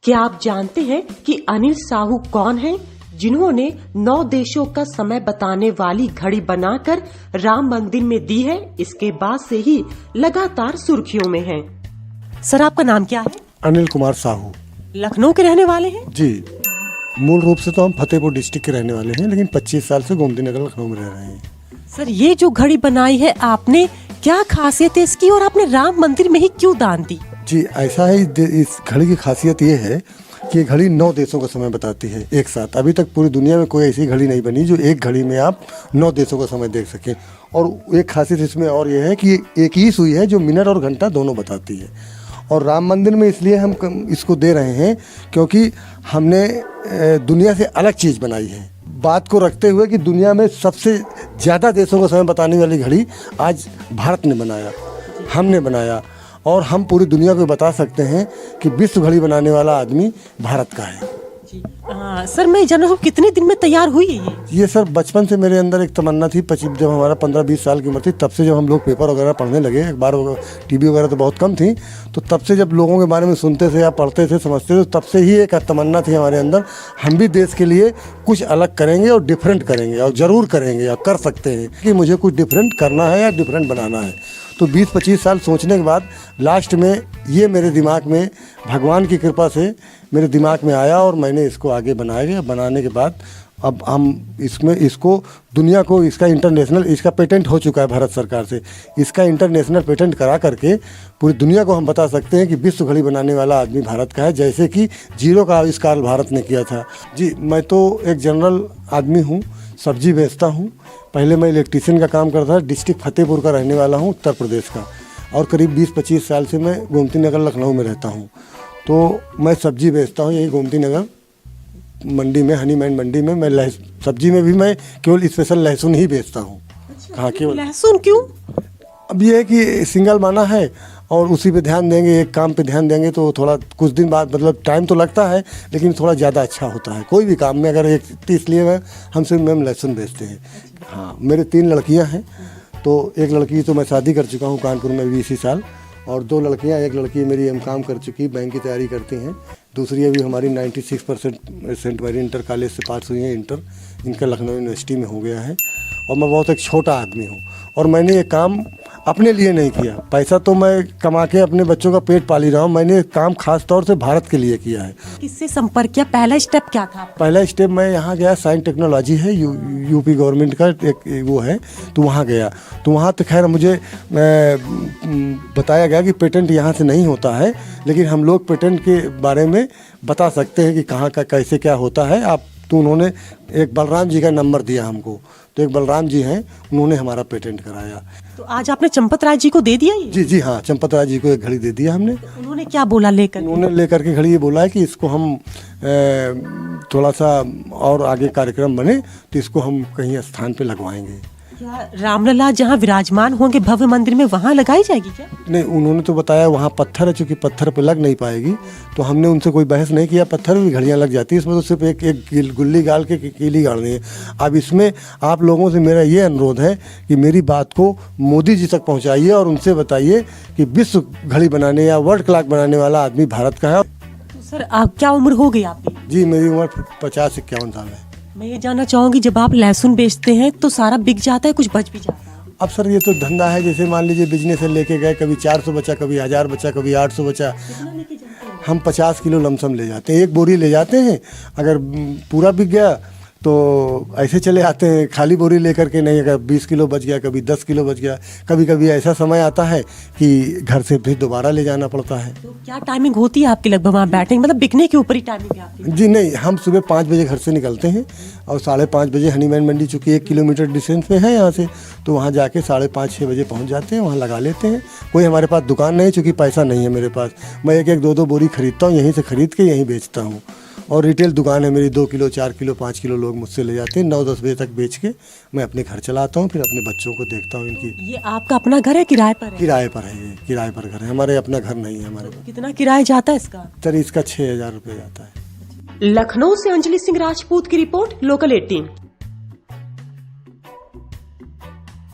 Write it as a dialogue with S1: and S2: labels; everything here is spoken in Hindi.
S1: क्या आप जानते हैं कि अनिल साहू कौन है, जिन्होंने 9 देशों का समय बताने वाली घड़ी बनाकर राम मंदिर में दी है। इसके बाद से ही लगातार सुर्खियों में है। सर, आपका नाम क्या है?
S2: अनिल कुमार साहू।
S1: लखनऊ के रहने वाले हैं?
S2: जी, मूल रूप से तो हम फतेहपुर डिस्ट्रिक्ट के रहने वाले हैं, लेकिन 25 साल से गोमती नगर लखनऊ में रह रहे हैं।
S1: सर, ये जो घड़ी बनाई है आपने, क्या खासियत है इसकी और आपने राम मंदिर में ही क्यों दान दी?
S2: जी, ऐसा है, इस घड़ी की खासियत ये है कि ये घड़ी 9 देशों का समय बताती है एक साथ। अभी तक पूरी दुनिया में कोई ऐसी घड़ी नहीं बनी जो एक घड़ी में आप 9 देशों का समय देख सकें। और एक खासियत इसमें और ये है कि एक ही सुई है जो मिनट और घंटा दोनों बताती है। और राम मंदिर में इसलिए हम इसको दे रहे हैं क्योंकि हमने दुनिया से अलग चीज़ बनाई है, बात को रखते हुए कि दुनिया में सबसे ज़्यादा देशों का समय बताने वाली घड़ी आज भारत ने बनाया, हमने बनाया। और हम पूरी दुनिया को बता सकते हैं कि विश्व घड़ी बनाने वाला आदमी भारत का है।
S1: सर, मैं जान रहा हूँ कितने दिन में तैयार हुई है
S2: ये सर, बचपन से मेरे अंदर एक तमन्ना थी। जब हमारा 15-20 साल की उम्र थी, तब से जब हम लोग पेपर वगैरह पढ़ने लगे, अखबार वगैरह टीवी वगैरह तो बहुत कम थी, तो तब से जब लोगों के बारे में सुनते थे या पढ़ते थे, समझते थे, तब से ही एक तमन्ना थी हमारे अंदर, हम भी देश के लिए कुछ अलग करेंगे और डिफरेंट करेंगे, और ज़रूर करेंगे और कर सकते हैं कि मुझे कुछ डिफरेंट करना है या डिफरेंट बनाना है। तो 20-25 साल सोचने के बाद लास्ट में ये मेरे दिमाग में, भगवान की कृपा से मेरे दिमाग में आया और मैंने इसको आगे बनाया। बनाने के बाद अब हम इसको दुनिया को, इसका इंटरनेशनल, इसका पेटेंट हो चुका है भारत सरकार से, इसका इंटरनेशनल पेटेंट करा करके पूरी दुनिया को हम बता सकते हैं कि विश्व घड़ी बनाने वाला आदमी भारत का है, जैसे कि जीरो का आविष्कार भारत ने किया था। जी, मैं तो एक जनरल आदमी हूँ, सब्जी बेचता हूँ। पहले मैं इलेक्ट्रीशियन का काम करता था। डिस्ट्रिक्ट फतेहपुर का रहने वाला हूँ, उत्तर प्रदेश का, और करीब 20-25 साल से मैं गोमती नगर लखनऊ में रहता हूँ। तो मैं सब्जी बेचता हूँ यही गोमती नगर मंडी में, हनीमैन मंडी में। मैं सब्जी में भी मैं केवल स्पेशल लहसुन ही बेचता हूँ। हाँ, केवल
S1: लहसुन। क्यों?
S2: अब ये है कि सिंगल माना है और उसी पे ध्यान देंगे, एक काम पे ध्यान देंगे तो थोड़ा कुछ दिन बाद, मतलब टाइम तो लगता है लेकिन थोड़ा ज़्यादा अच्छा होता है कोई भी काम में। अगर एक इसलिए हमसे मैम लहसुन बेचते हैं। हाँ, मेरे 3 लड़कियां हैं। तो एक लड़की तो मैं शादी कर चुका हूँ कानपुर में भी इसी साल, और 2 लड़कियां, एक लड़की मेरी एमकॉम कर चुकी, बैंक की तैयारी करती हैं। दूसरी अभी हमारी 96% सेंट मैरी इंटर कॉलेज से पास हुई है, इंटर इनका लखनऊ यूनिवर्सिटी में हो गया है। और मैं बहुत एक छोटा आदमी हूँ और मैंने ये काम अपने लिए नहीं किया। पैसा तो मैं कमा के अपने बच्चों का पेट पाली रहा हूँ, मैंने काम खास तौर से भारत के लिए किया है।
S1: किससे संपर्क किया? पहला स्टेप क्या था?
S2: पहला स्टेप मैं यहाँ गया, साइंस टेक्नोलॉजी है, यूपी गवर्नमेंट का एक वो है, तो वहाँ गया। तो वहाँ तो खैर मुझे बताया गया कि पेटेंट यहाँ से नहीं होता है, लेकिन हम लोग पेटेंट के बारे में बता सकते हैं कि कहाँ का कैसे क्या होता है। आप तो उन्होंने एक बलराम जी का नंबर दिया हमको, तो एक बलराम जी हैं, उन्होंने हमारा पेटेंट कराया। तो
S1: आज आपने चंपत राय जी को दे दिया ये?
S2: जी हाँ, चंपत राय जी को एक घड़ी दे दिया हमने।
S1: उन्होंने क्या बोला लेकर?
S2: उन्होंने लेकर के घड़ी ये बोला है कि इसको हम थोड़ा सा और आगे कार्यक्रम बने तो इसको हम कहीं स्थान पे लगवाएंगे।
S1: क्या रामलला जहाँ विराजमान होंगे भव्य मंदिर में, वहाँ लगाई जाएगी क्या?
S2: नहीं, उन्होंने तो बताया वहाँ पत्थर है, चूँकि पत्थर पे लग नहीं पाएगी, तो हमने उनसे कोई बहस नहीं किया। पत्थर भी घड़ियाँ लग जाती है, इसमें तो सिर्फ एक गुल्ली गाल के कीली गाड़नी है। अब इसमें आप लोगों से मेरा ये अनुरोध है कि मेरी बात को मोदी जी तक पहुँचाइए और उनसे बताइए कि विश्व घड़ी बनाने या वर्ल्ड क्लॉक बनाने वाला आदमी भारत का है।
S1: तो सर, आप क्या उम्र हो गई आपकी?
S2: जी, मेरी उम्र 50-51 साल है।
S1: मैं ये जानना चाहूँगी, जब आप लहसुन बेचते हैं तो सारा बिक जाता है, कुछ बच भी जाता है?
S2: अब सर, ये तो धंधा है। जैसे मान लीजिए बिजनेस से लेके गए, कभी 400 बचा, कभी 1000 बचा, कभी 800 बचा। हम 50 किलो लमसम ले जाते हैं, एक बोरी ले जाते हैं। अगर पूरा बिक गया तो ऐसे चले आते हैं, खाली बोरी लेकर के नहीं। अगर 20 किलो बच गया, कभी 10 किलो बच गया, कभी कभी ऐसा समय आता है कि घर से फिर दोबारा ले जाना पड़ता है।
S1: तो क्या टाइमिंग होती है आपकी लगभग वहाँ बैठने, मतलब बिकने के ऊपर ही टाइमिंग है आपकी?
S2: जी नहीं, हम सुबह 5 बजे घर से निकलते हैं और 5:30 बजे हनीमैन मंडी, चूँकि 1 किलोमीटर डिस्टेंस पे है यहाँ से, तो वहाँ जाके 5:30-6 बजे पहुँच जाते हैं, वहाँ लगा लेते हैं। कोई हमारे पास दुकान नहीं, चूँकि पैसा नहीं है मेरे पास। मैं 1-1, 2-2 बोरी खरीदता हूँ, यहीं से खरीद के यहीं बेचता हूँ। और रिटेल दुकान है मेरी, 2 किलो, 4 किलो, 5 किलो लोग मुझसे ले जाते हैं। 9-10 बजे तक बेच के मैं अपने घर चलाता हूँ, फिर अपने बच्चों को देखता हूँ इनकी।
S1: ये आपका अपना घर है, किराए पर है?
S2: किराए पर है, ये किराए पर घर है, हमारे अपना घर नहीं है हमारे पास।
S1: कितना किराया जाता है इसका?
S2: सर, इसका 6000 रुपये जाता है।
S1: लखनऊ से अंजलि सिंह राजपूत की रिपोर्ट, लोकल 18।